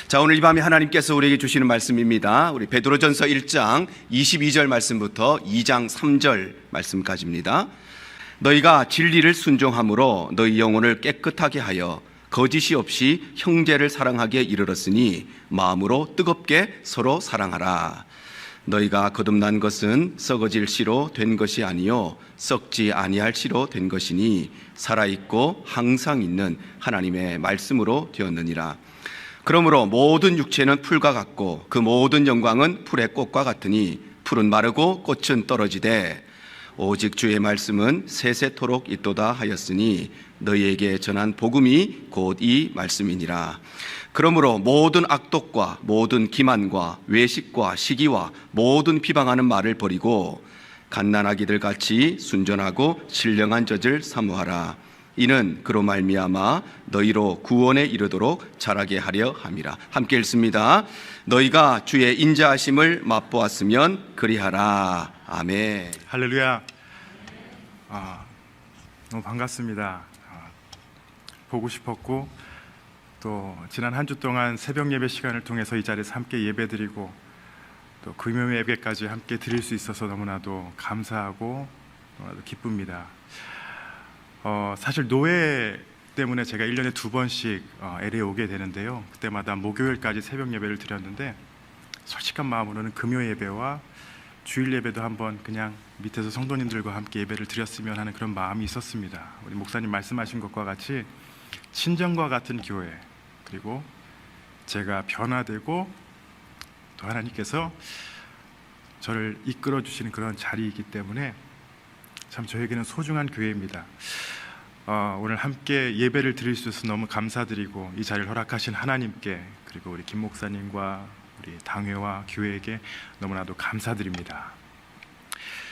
자, 오늘 이 밤에 하나님께서 우리에게 주시는 말씀입니다. 우리 베드로전서 1장 22절 말씀부터 2장 3절 말씀까지입니다. 너희가 진리를 순종함으로 너희 영혼을 깨끗하게 하여 거짓이 없이 형제를 사랑하게 이르렀으니 마음으로 뜨겁게 서로 사랑하라. 너희가 거듭난 것은 썩어질 씨로 된 것이 아니요 썩지 아니할 씨로 된 것이니 살아있고 항상 있는 하나님의 말씀으로 되었느니라. 그러므로 모든 육체는 풀과 같고 그 모든 영광은 풀의 꽃과 같으니 풀은 마르고 꽃은 떨어지되 오직 주의 말씀은 세세토록 있도다 하였으니 너희에게 전한 복음이 곧 이 말씀이니라. 그러므로 모든 악독과 모든 기만과 외식과 시기와 모든 비방하는 말을 버리고 갓난아기들 같이 순전하고 신령한 젖을 사모하라. 이는 그로 말미암아 너희로 구원에 이르도록 자라게 하려 함이라. 함께 읽습니다. 너희가 주의 인자하심을 맛보았으면 그리하라. 아멘. 할렐루야. 너무 반갑습니다. 보고 싶었고 또 지난 한 주 동안 새벽 예배 시간을 통해서 이 자리에서 함께 예배드리고 또 금요 예배까지 함께 드릴 수 있어서 너무나도 감사하고 너무나도 기쁩니다. 사실 노예 때문에 제가 1년에 2번씩 LA에 오게 되는데요. 그때마다 목요일까지 새벽 예배를 드렸는데 솔직한 마음으로는 금요 예배와 주일 예배도 한번 그냥 밑에서 성도님들과 함께 예배를 드렸으면 하는 그런 마음이 있었습니다. 우리 목사님 말씀하신 것과 같이 친정과 같은 교회, 그리고 제가 변화되고 또 하나님께서 저를 이끌어 주시는 그런 자리이기 때문에 참 저에게는 소중한 교회입니다. 오늘 함께 예배를 드릴 수 있어서 너무 감사드리고 이 자리를 허락하신 하나님께, 그리고 우리 김 목사님과 우리 당회와 교회에게 너무나도 감사드립니다.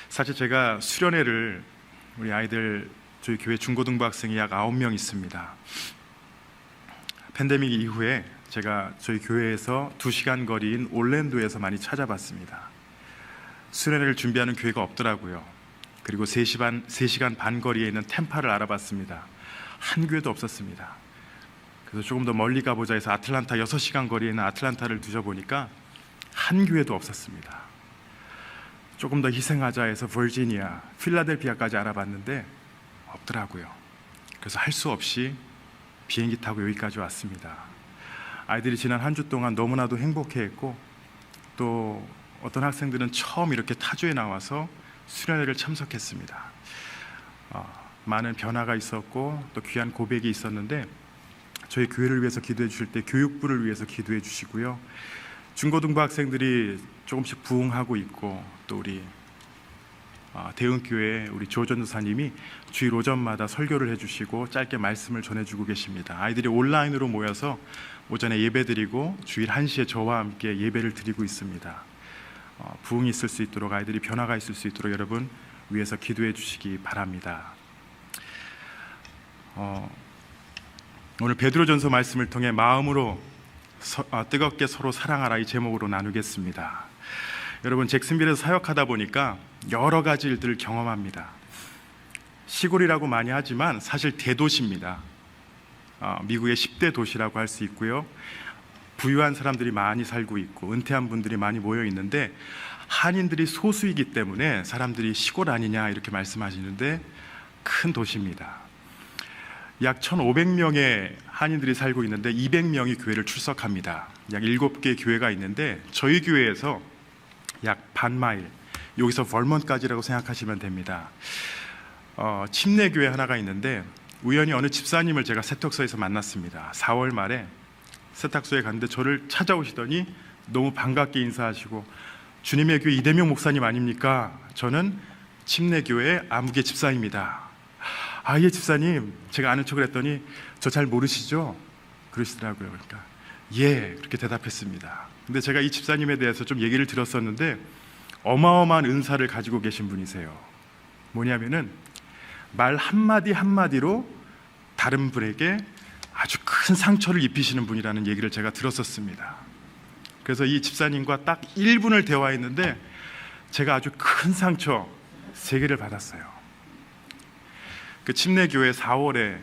사실 제가 수련회를 우리 아이들, 저희 교회 중고등부 학생이 약 9명 있습니다. 팬데믹 이후에 제가 저희 교회에서 2시간 거리인 올랜도에서 많이 찾아봤습니다. 수련회를 준비하는 교회가 없더라고요. 그리고 3시간 반 거리에 있는 템파를 알아봤습니다. 한 교회도 없었습니다. 그래서 조금 더 멀리 가보자 해서 아틀란타 6시간 거리에 있는 아틀란타를 뒤져보니까 한 교회도 없었습니다. 조금 더 희생하자 해서 버지니아, 필라델피아까지 알아봤는데 없더라고요. 그래서 할 수 없이 비행기 타고 여기까지 왔습니다. 아이들이 지난 한 주 동안 너무나도 행복해했고 또 어떤 학생들은 처음 이렇게 타주에 나와서 수련회를 참석했습니다. 많은 변화가 있었고 또 귀한 고백이 있었는데 저희 교회를 위해서 기도해 주실 때 교육부를 위해서 기도해 주시고요. 중고등부 학생들이 조금씩 부흥하고 있고 또 우리 대흥교회 우리 조 전도사님이 주일 오전마다 설교를 해주시고 짧게 말씀을 전해주고 계십니다. 아이들이 온라인으로 모여서 오전에 예배드리고 주일 1시에 저와 함께 예배를 드리고 있습니다. 부흥이 있을 수 있도록, 아이들이 변화가 있을 수 있도록 여러분 위해서 기도해 주시기 바랍니다. 오늘 베드로전서 말씀을 통해 마음으로 뜨겁게 서로 사랑하라 이 제목으로 나누겠습니다. 여러분, 잭슨빌에서 사역하다 보니까 여러 가지 일들을 경험합니다. 시골이라고 많이 하지만 사실 대도시입니다. 미국의 10대 도시라고 할 수 있고요. 부유한 사람들이 많이 살고 있고 은퇴한 분들이 많이 모여 있는데 한인들이 소수이기 때문에 사람들이 시골 아니냐 이렇게 말씀하시는데 큰 도시입니다. 약 1,500명의 한인들이 살고 있는데 200명이 교회를 출석합니다. 약 7개의 교회가 있는데 저희 교회에서 약 반마일, 여기서 벌먼까지라고 생각하시면 됩니다. 침례교회 하나가 있는데 우연히 어느 집사님을 제가 세탁소에서 만났습니다. 4월 말에 세탁소에 갔는데 저를 찾아오시더니 너무 반갑게 인사하시고 주님의 교회 이대명 목사님 아닙니까? 저는 침례교회 아무개 집사입니다. 예 집사님, 제가 아는 척을 했더니 저 잘 모르시죠? 그러시더라고요. 그러니까 예, 그렇게 대답했습니다. 근데 제가 이 집사님에 대해서 좀 얘기를 들었었는데 어마어마한 은사를 가지고 계신 분이세요. 뭐냐면은 말 한마디 한마디로 다른 분에게 아주 큰 상처를 입히시는 분이라는 얘기를 제가 들었었습니다. 그래서 이 집사님과 딱 1분을 대화했는데 제가 아주 큰 상처 3개를 받았어요. 그 침례교회 4월에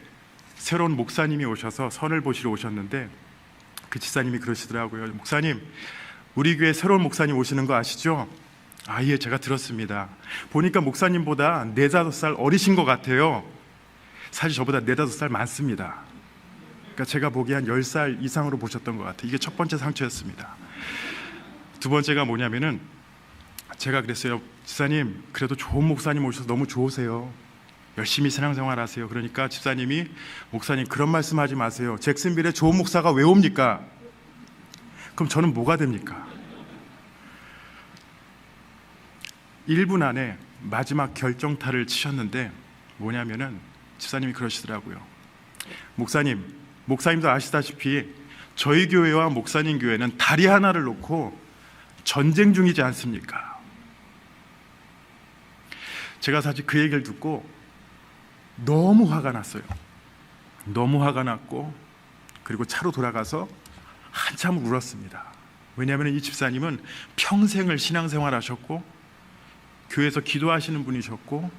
새로운 목사님이 오셔서 선을 보시러 오셨는데 그 집사님이 그러시더라고요. 목사님, 우리 교회 새로운 목사님 오시는 거 아시죠? 아, 예, 제가 들었습니다. 보니까 목사님보다 4, 5살 어리신 것 같아요. 사실 저보다 4, 5살 많습니다. 그러니까 제가 보기에 한 10살 이상으로 보셨던 것 같아요. 이게 첫 번째 상처였습니다. 두 번째가 뭐냐면은 제가 그랬어요. 집사님, 그래도 좋은 목사님 오셔서 너무 좋으세요. 열심히 신앙생활 하세요. 그러니까 집사님이, 목사님 그런 말씀하지 마세요. 잭슨빌에 좋은 목사가 왜 옵니까? 그럼 저는 뭐가 됩니까? 1분 안에 마지막 결정타를 치셨는데 뭐냐면은 집사님이 그러시더라고요. 목사님도 아시다시피 저희 교회와 목사님 교회는 다리 하나를 놓고 전쟁 중이지 않습니까? 제가 사실 그 얘기를 듣고 너무 화가 났어요. 너무 화가 났고, 그리고 차로 돌아가서 한참 울었습니다. 왜냐하면 이 집사님은 평생을 신앙생활 하셨고, 교회에서 기도하시는 분이셨고,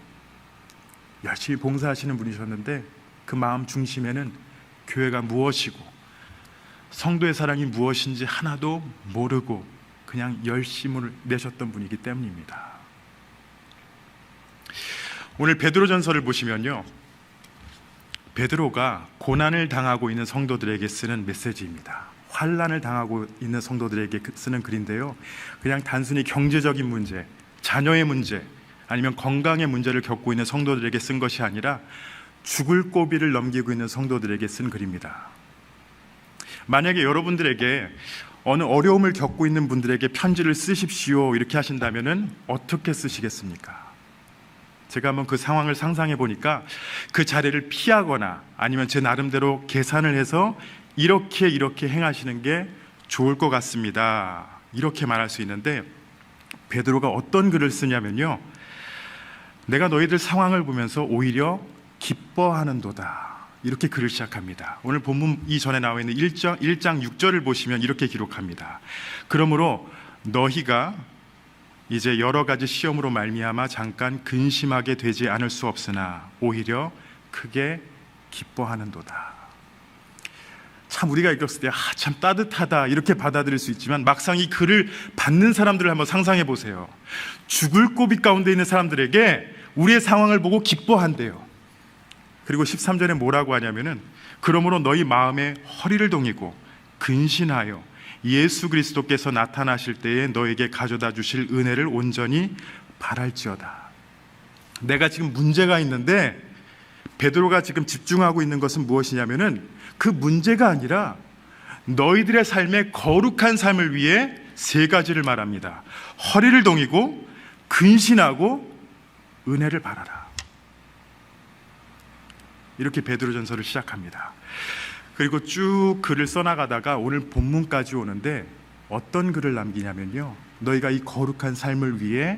열심히 봉사하시는 분이셨는데, 그 마음 중심에는 교회가 무엇이고 성도의 사랑이 무엇인지 하나도 모르고 그냥 열심을 내셨던 분이기 때문입니다. 오늘 베드로전서를 보시면요, 베드로가 고난을 당하고 있는 성도들에게 쓰는 메시지입니다. 환난을 당하고 있는 성도들에게 쓰는 글인데요, 그냥 단순히 경제적인 문제, 자녀의 문제, 아니면 건강의 문제를 겪고 있는 성도들에게 쓴 것이 아니라 죽을 고비를 넘기고 있는 성도들에게 쓴 글입니다. 만약에 여러분들에게 어느 어려움을 겪고 있는 분들에게 편지를 쓰십시오 이렇게 하신다면은 어떻게 쓰시겠습니까? 제가 한번 그 상황을 상상해 보니까 그 자리를 피하거나 아니면 제 나름대로 계산을 해서 이렇게 행하시는 게 좋을 것 같습니다, 이렇게 말할 수 있는데, 베드로가 어떤 글을 쓰냐면요, 내가 너희들 상황을 보면서 오히려 기뻐하는도다, 이렇게 글을 시작합니다. 오늘 본문 이전에 나와 있는 1장 6절을 보시면 이렇게 기록합니다. 그러므로 너희가 이제 여러 가지 시험으로 말미암아 잠깐 근심하게 되지 않을 수 없으나 오히려 크게 기뻐하는도다. 참 우리가 읽었을 때 참 따뜻하다 이렇게 받아들일 수 있지만, 막상 이 글을 받는 사람들을 한번 상상해 보세요. 죽을 고비 가운데 있는 사람들에게 우리의 상황을 보고 기뻐한대요. 그리고 13절에 뭐라고 하냐면은, 그러므로 너희 마음에 허리를 동이고 근신하여 예수 그리스도께서 나타나실 때에 너에게 가져다 주실 은혜를 온전히 바랄지어다. 내가 지금 문제가 있는데 베드로가 지금 집중하고 있는 것은 무엇이냐면은, 그 문제가 아니라 너희들의 삶의 거룩한 삶을 위해 3가지를 말합니다. 허리를 동이고 근신하고 은혜를 바라라. 이렇게 베드로전서를 시작합니다. 그리고 쭉 글을 써나가다가 오늘 본문까지 오는데 어떤 글을 남기냐면요, 너희가 이 거룩한 삶을 위해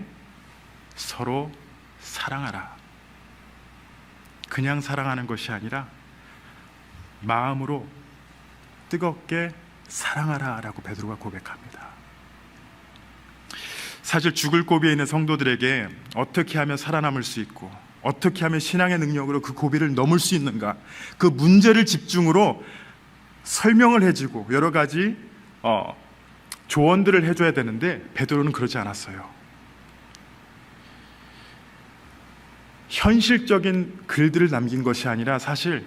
서로 사랑하라. 그냥 사랑하는 것이 아니라 마음으로 뜨겁게 사랑하라 라고 베드로가 고백합니다. 사실 죽을 고비에 있는 성도들에게 어떻게 하면 살아남을 수 있고 어떻게 하면 신앙의 능력으로 그 고비를 넘을 수 있는가, 그 문제를 집중으로 설명을 해주고 여러 가지 조언들을 해줘야 되는데 베드로는 그러지 않았어요. 현실적인 글들을 남긴 것이 아니라 사실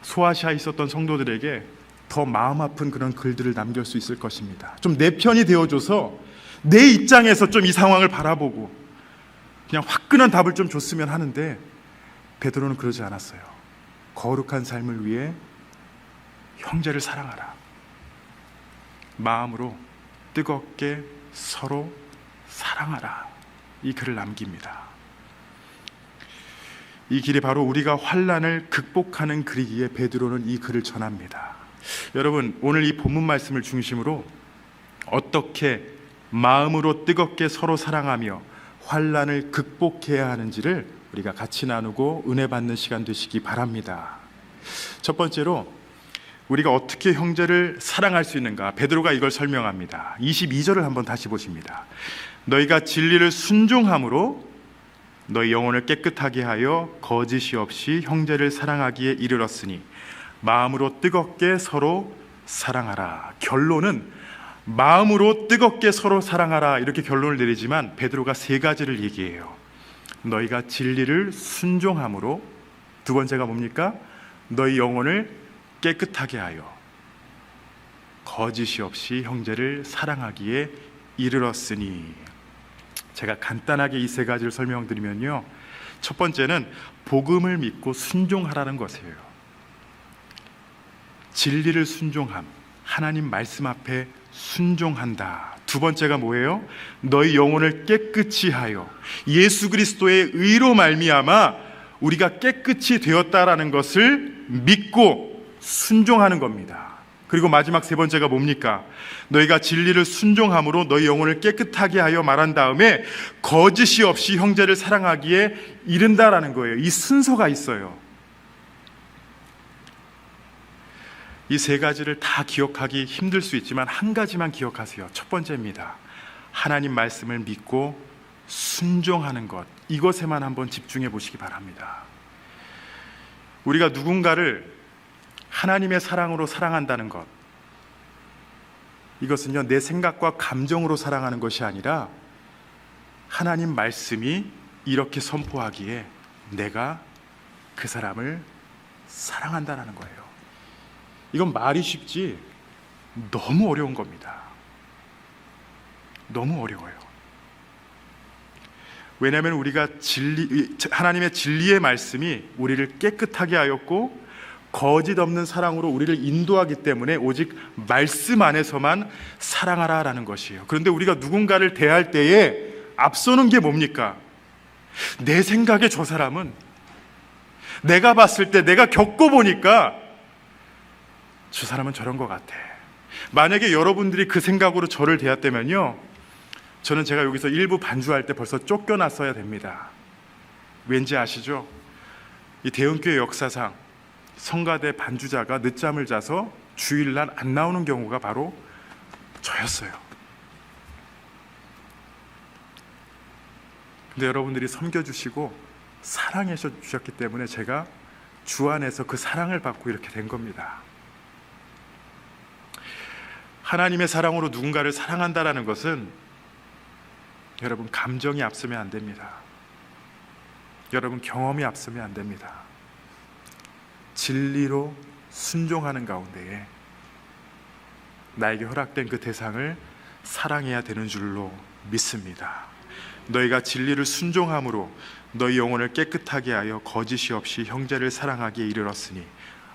소아시아에 있었던 성도들에게 더 마음 아픈 그런 글들을 남길 수 있을 것입니다. 좀 내 편이 되어줘서 내 입장에서 좀 이 상황을 바라보고 그냥 화끈한 답을 좀 줬으면 하는데, 베드로는 그러지 않았어요. 거룩한 삶을 위해 형제를 사랑하라. 마음으로 뜨겁게 서로 사랑하라. 이 글을 남깁니다. 이 길이 바로 우리가 환난을 극복하는 글이기에 베드로는 이 글을 전합니다. 여러분, 오늘 이 본문 말씀을 중심으로 어떻게 마음으로 뜨겁게 서로 사랑하며 환난을 극복해야 하는지를 우리가 같이 나누고 은혜 받는 시간 되시기 바랍니다. 첫 번째로 우리가 어떻게 형제를 사랑할 수 있는가, 베드로가 이걸 설명합니다. 22절을 한번 다시 보십니다. 너희가 진리를 순종함으로 너희 영혼을 깨끗하게 하여 거짓이 없이 형제를 사랑하기에 이르렀으니 마음으로 뜨겁게 서로 사랑하라. 결론은 마음으로 뜨겁게 서로 사랑하라 이렇게 결론을 내리지만 베드로가 세 가지를 얘기해요. 너희가 진리를 순종함으로, 두 번째가 뭡니까? 너희 영혼을 깨끗하게 하여 거짓이 없이 형제를 사랑하기에 이르렀으니. 제가 간단하게 이 세 가지를 설명드리면요, 첫 번째는 복음을 믿고 순종하라는 것이에요. 진리를 순종함, 하나님 말씀 앞에 순종한다. 두 번째가 뭐예요? 너희 영혼을 깨끗이 하여, 예수 그리스도의 의로 말미암아 우리가 깨끗이 되었다라는 것을 믿고 순종하는 겁니다. 그리고 마지막 세 번째가 뭡니까? 너희가 진리를 순종함으로 너희 영혼을 깨끗하게 하여 말한 다음에 거짓이 없이 형제를 사랑하기에 이른다라는 거예요. 이 순서가 있어요. 이 세 가지를 다 기억하기 힘들 수 있지만 한 가지만 기억하세요. 첫 번째입니다. 하나님 말씀을 믿고 순종하는 것, 이것에만 한번 집중해 보시기 바랍니다. 우리가 누군가를 하나님의 사랑으로 사랑한다는 것, 이것은요, 내 생각과 감정으로 사랑하는 것이 아니라 하나님 말씀이 이렇게 선포하기에 내가 그 사람을 사랑한다는 거예요. 이건 말이 쉽지 너무 어려운 겁니다. 너무 어려워요. 왜냐하면 우리가 하나님의 진리의 말씀이 우리를 깨끗하게 하였고 거짓 없는 사랑으로 우리를 인도하기 때문에 오직 말씀 안에서만 사랑하라라는 것이에요. 그런데 우리가 누군가를 대할 때에 앞서는 게 뭡니까? 내 생각에 저 사람은, 내가 봤을 때, 내가 겪어보니까 저 사람은 저런 것 같아. 만약에 여러분들이 그 생각으로 저를 대했다면요, 저는 제가 여기서 일부 반주할 때 벌써 쫓겨났어야 됩니다. 왠지 아시죠? 이 대형교회 역사상 성가대 반주자가 늦잠을 자서 주일날 안 나오는 경우가 바로 저였어요. 근데 여러분들이 섬겨주시고 사랑해 주셨기 때문에 제가 주 안에서 그 사랑을 받고 이렇게 된 겁니다. 하나님의 사랑으로 누군가를 사랑한다라는 것은 여러분 감정이 앞서면 안 됩니다. 여러분 경험이 앞서면 안 됩니다. 진리로 순종하는 가운데에 나에게 허락된 그 대상을 사랑해야 되는 줄로 믿습니다. 너희가 진리를 순종함으로 너희 영혼을 깨끗하게 하여 거짓이 없이 형제를 사랑하기에 이르렀으니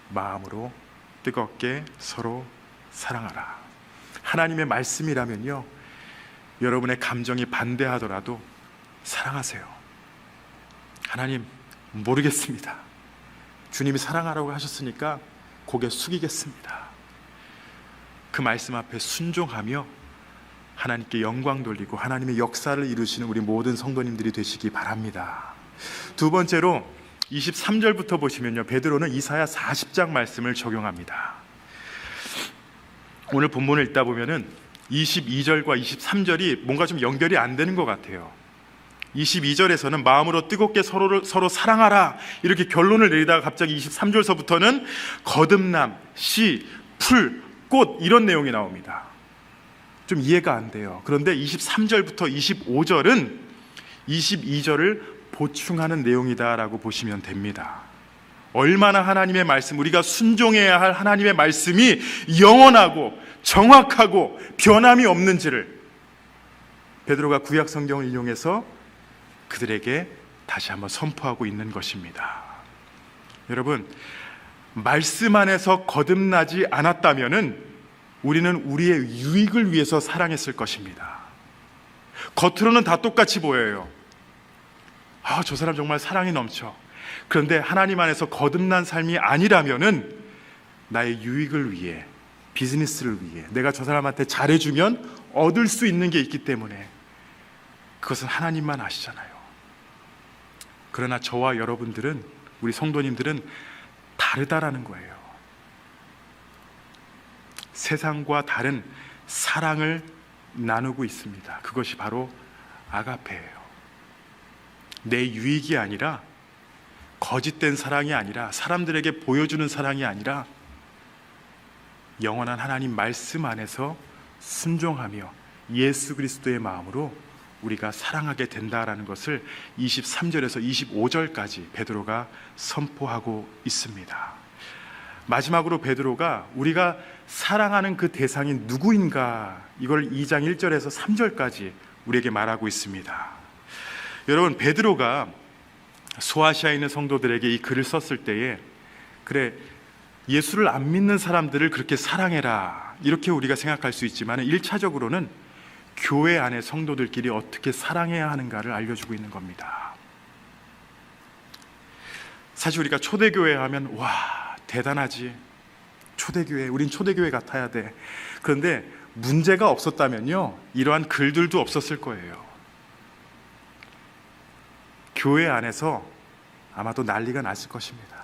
마음으로 뜨겁게 서로 사랑하라. 하나님의 말씀이라면요, 여러분의 감정이 반대하더라도 사랑하세요. 하나님, 모르겠습니다. 주님이 사랑하라고 하셨으니까 고개 숙이겠습니다. 그 말씀 앞에 순종하며 하나님께 영광 돌리고 하나님의 역사를 이루시는 우리 모든 성도님들이 되시기 바랍니다. 두 번째로 23절부터 보시면요, 베드로는 이사야 40장 말씀을 적용합니다. 오늘 본문을 읽다 보면은 22절과 23절이 뭔가 좀 연결이 안 되는 것 같아요. 22절에서는 마음으로 뜨겁게 서로 사랑하라 이렇게 결론을 내리다가 갑자기 23절서부터는 거듭남, 씨, 풀, 꽃 이런 내용이 나옵니다. 좀 이해가 안 돼요. 그런데 23절부터 25절은 22절을 보충하는 내용이다라고 보시면 됩니다. 얼마나 하나님의 말씀, 우리가 순종해야 할 하나님의 말씀이 영원하고 정확하고 변함이 없는지를 베드로가 구약 성경을 인용해서 그들에게 다시 한번 선포하고 있는 것입니다. 여러분, 말씀 안에서 거듭나지 않았다면은 우리는 우리의 유익을 위해서 사랑했을 것입니다. 겉으로는 다 똑같이 보여요. 저 사람 정말 사랑이 넘쳐. 그런데 하나님 안에서 거듭난 삶이 아니라면은 나의 유익을 위해, 비즈니스를 위해 내가 저 사람한테 잘해주면 얻을 수 있는 게 있기 때문에 그것은 하나님만 아시잖아요. 그러나 저와 여러분들은, 우리 성도님들은 다르다라는 거예요. 세상과 다른 사랑을 나누고 있습니다. 그것이 바로 아가페예요. 내 유익이 아니라, 거짓된 사랑이 아니라, 사람들에게 보여주는 사랑이 아니라 영원한 하나님 말씀 안에서 순종하며 예수 그리스도의 마음으로 우리가 사랑하게 된다라는 것을 23절에서 25절까지 베드로가 선포하고 있습니다. 마지막으로 베드로가 우리가 사랑하는 그 대상이 누구인가, 이걸 2장 1절에서 3절까지 우리에게 말하고 있습니다. 여러분, 베드로가 소아시아에 있는 성도들에게 이 글을 썼을 때에, 그래, 예수를 안 믿는 사람들을 그렇게 사랑해라, 이렇게 우리가 생각할 수 있지만 1차적으로는 교회 안의 성도들끼리 어떻게 사랑해야 하는가를 알려주고 있는 겁니다. 사실 우리가 초대교회 하면 와, 대단하지, 초대교회, 우린 초대교회 같아야 돼. 그런데 문제가 없었다면요, 이러한 글들도 없었을 거예요. 교회 안에서 아마도 난리가 났을 것입니다.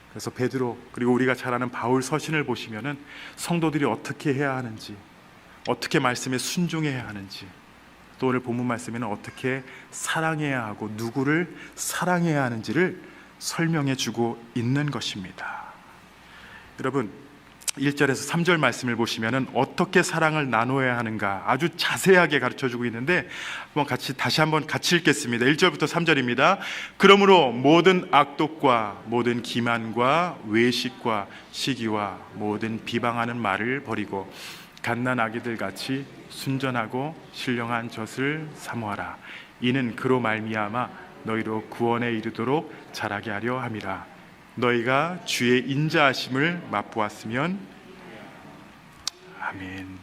그래서 베드로, 그리고 우리가 잘 아는 바울 서신을 보시면은 성도들이 어떻게 해야 하는지, 어떻게 말씀에 순종해야 하는지, 또 오늘 본문 말씀에는 어떻게 사랑해야 하고 누구를 사랑해야 하는지를 설명해 주고 있는 것입니다. 여러분, 1절에서 3절 말씀을 보시면은 어떻게 사랑을 나눠야 하는가 아주 자세하게 가르쳐 주고 있는데, 다시 한번 같이 읽겠습니다. 1절부터 3절입니다. 그러므로 모든 악독과 모든 기만과 외식과 시기와 모든 비방하는 말을 버리고 갓난 아기들 같이 순전하고 신령한 젖을 사모하라. 이는 그로 말미암아 너희로 구원에 이르도록 자라게 하려 함이라. 너희가 주의 인자하심을 맛보았으면. 아멘.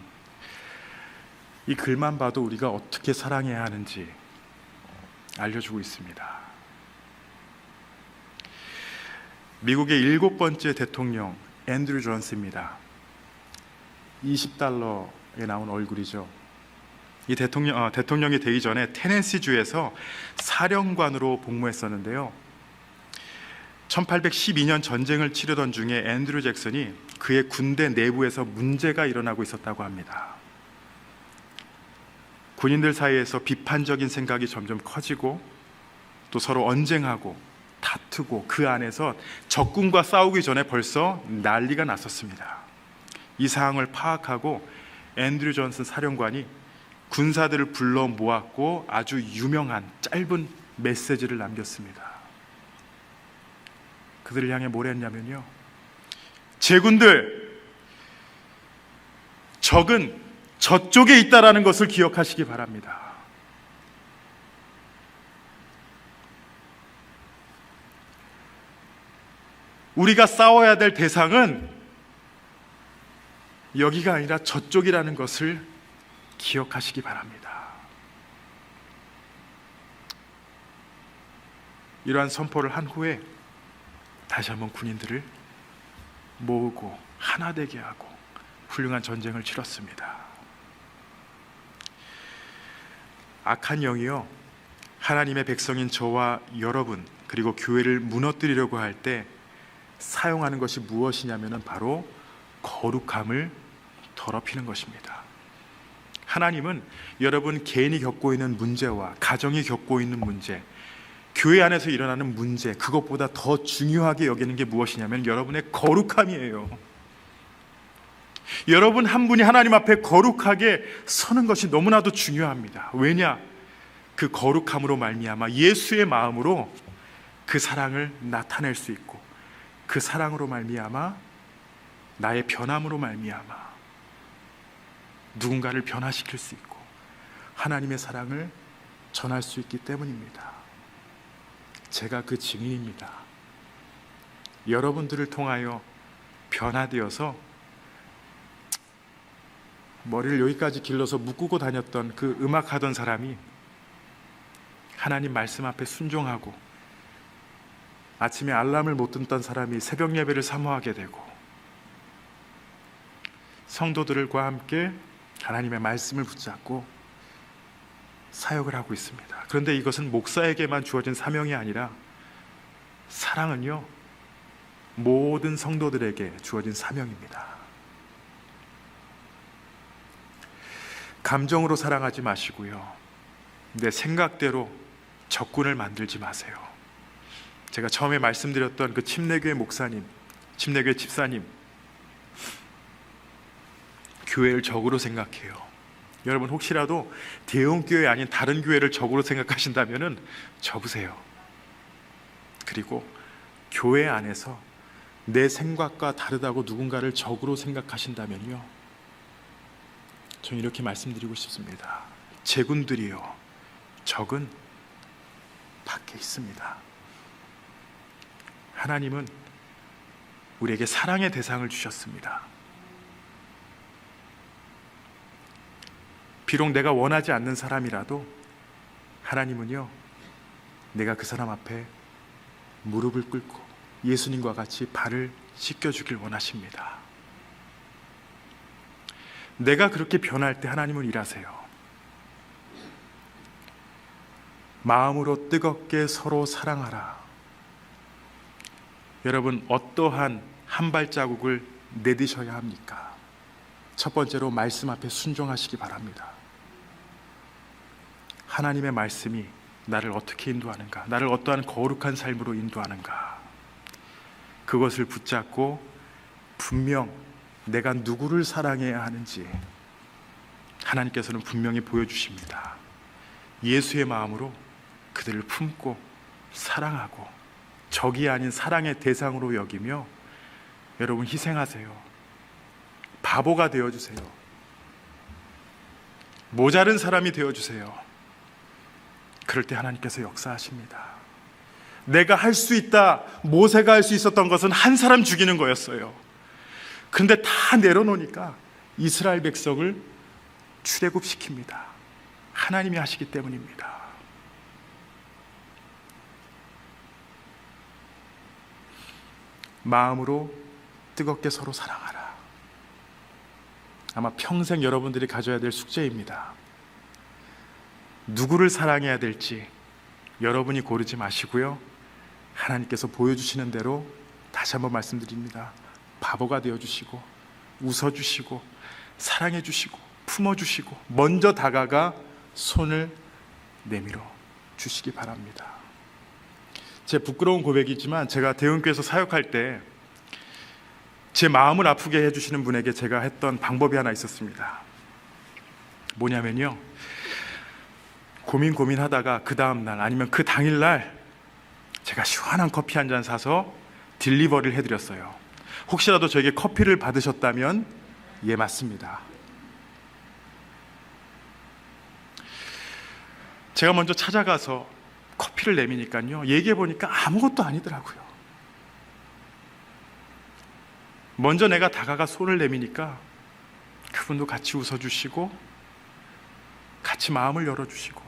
이 글만 봐도 우리가 어떻게 사랑해야 하는지 알려주고 있습니다. 미국의 7번째 대통령 앤드류 존스입니다. 20달러에 나온 얼굴이죠. 이 대통령이 되기 전에 테네시주에서 사령관으로 복무했었는데요. 1812년 전쟁을 치르던 중에 앤드류 잭슨이 그의 군대 내부에서 문제가 일어나고 있었다고 합니다. 군인들 사이에서 비판적인 생각이 점점 커지고, 또 서로 언쟁하고 다투고, 그 안에서 적군과 싸우기 전에 벌써 난리가 났었습니다. 이 상황을 파악하고 앤드류 존슨 사령관이 군사들을 불러 모았고 아주 유명한 짧은 메시지를 남겼습니다. 그들을 향해 뭘 했냐면요, 제군들, 적은 저쪽에 있다라는 것을 기억하시기 바랍니다. 우리가 싸워야 될 대상은 여기가 아니라 저쪽이라는 것을 기억하시기 바랍니다. 이러한 선포를 한 후에 다시 한번 군인들을 모으고 하나 되게 하고 훌륭한 전쟁을 치렀습니다. 악한 영이요, 하나님의 백성인 저와 여러분, 그리고 교회를 무너뜨리려고 할 때 사용하는 것이 무엇이냐면 바로 거룩함을 더럽히는 것입니다. 하나님은 여러분 개인이 겪고 있는 문제와 가정이 겪고 있는 문제, 교회 안에서 일어나는 문제, 그것보다 더 중요하게 여기는 게 무엇이냐면 여러분의 거룩함이에요. 여러분 한 분이 하나님 앞에 거룩하게 서는 것이 너무나도 중요합니다. 왜냐? 그 거룩함으로 말미암아 예수의 마음으로 그 사랑을 나타낼 수 있고, 그 사랑으로 말미암아 나의 변함으로 말미암아 누군가를 변화시킬 수 있고 하나님의 사랑을 전할 수 있기 때문입니다. 제가 그 증인입니다. 여러분들을 통하여 변화되어서 머리를 여기까지 길러서 묶고 다녔던 그 음악하던 사람이 하나님 말씀 앞에 순종하고, 아침에 알람을 못 듣던 사람이 새벽 예배를 사모하게 되고, 성도들과 함께 하나님의 말씀을 붙잡고 사역을 하고 있습니다. 그런데 이것은 목사에게만 주어진 사명이 아니라 사랑은요, 모든 성도들에게 주어진 사명입니다. 감정으로 사랑하지 마시고요, 내 생각대로 적군을 만들지 마세요. 제가 처음에 말씀드렸던 그 침례교회 목사님, 침례교회 집사님, 교회를 적으로 생각해요. 여러분 혹시라도 대형교회 아닌 다른 교회를 적으로 생각하신다면 접으세요. 그리고 교회 안에서 내 생각과 다르다고 누군가를 적으로 생각하신다면요, 저는 이렇게 말씀드리고 싶습니다. 제군들이요, 적은 밖에 있습니다. 하나님은 우리에게 사랑의 대상을 주셨습니다. 비록 내가 원하지 않는 사람이라도 하나님은요, 내가 그 사람 앞에 무릎을 꿇고 예수님과 같이 발을 씻겨주길 원하십니다. 내가 그렇게 변할 때 하나님은 일하세요. 마음으로 뜨겁게 서로 사랑하라. 여러분, 어떠한 한 발자국을 내디셔야 합니까? 첫 번째로 말씀 앞에 순종하시기 바랍니다. 하나님의 말씀이 나를 어떻게 인도하는가, 나를 어떠한 거룩한 삶으로 인도하는가, 그것을 붙잡고 분명 내가 누구를 사랑해야 하는지 하나님께서는 분명히 보여주십니다. 예수의 마음으로 그들을 품고 사랑하고 적이 아닌 사랑의 대상으로 여기며 여러분 희생하세요. 바보가 되어주세요. 모자른 사람이 되어주세요. 그럴 때 하나님께서 역사하십니다. 내가 할 수 있다, 모세가 할 수 있었던 것은 한 사람 죽이는 거였어요. 그런데 다 내려놓으니까 이스라엘 백성을 출애굽시킵니다. 하나님이 하시기 때문입니다. 마음으로 뜨겁게 서로 사랑하라. 아마 평생 여러분들이 가져야 될 숙제입니다. 누구를 사랑해야 될지 여러분이 고르지 마시고요, 하나님께서 보여주시는 대로 다시 한번 말씀드립니다. 바보가 되어주시고 웃어주시고 사랑해주시고 품어주시고 먼저 다가가 손을 내밀어 주시기 바랍니다. 제 부끄러운 고백이지만 제가 대흥교회에서 사역할 때 제 마음을 아프게 해주시는 분에게 제가 했던 방법이 하나 있었습니다. 뭐냐면요, 고민하다가 그 다음날 아니면 그 당일날 제가 시원한 커피 한 잔 사서 딜리버리를 해드렸어요. 혹시라도 저에게 커피를 받으셨다면 예, 맞습니다. 제가 먼저 찾아가서 커피를 내미니까요, 얘기해보니까 아무것도 아니더라고요. 먼저 내가 다가가 손을 내미니까 그분도 같이 웃어주시고 같이 마음을 열어주시고,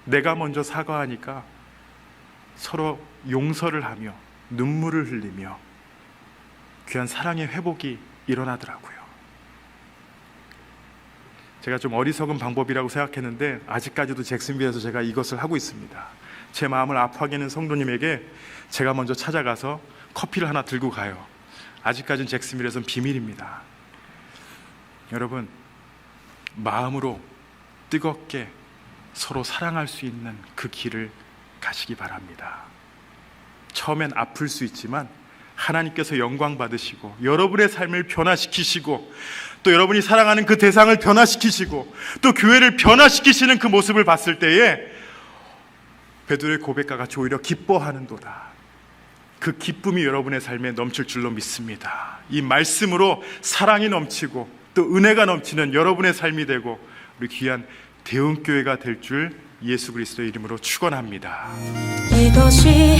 내가 먼저 사과하니까 서로 용서를 하며 눈물을 흘리며 귀한 사랑의 회복이 일어나더라고요. 제가 좀 어리석은 방법이라고 생각했는데 아직까지도 잭슨빌에서 제가 이것을 하고 있습니다. 제 마음을 아파하게 하는 성도님에게 제가 먼저 찾아가서 커피를 하나 들고 가요. 아직까지는 잭슨빌에서는 비밀입니다. 여러분, 마음으로 뜨겁게 서로 사랑할 수 있는 그 길을 가시기 바랍니다. 처음엔 아플 수 있지만 하나님께서 영광 받으시고 여러분의 삶을 변화시키시고 또 여러분이 사랑하는 그 대상을 변화시키시고 또 교회를 변화시키시는 그 모습을 봤을 때에 베드로의 고백과 같이 오히려 기뻐하는도다. 그 기쁨이 여러분의 삶에 넘칠 줄로 믿습니다. 이 말씀으로 사랑이 넘치고 또 은혜가 넘치는 여러분의 삶이 되고 우리 귀한 대흥교회가 될 줄 예수 그리스도의 이름으로 축원합니다. 이것이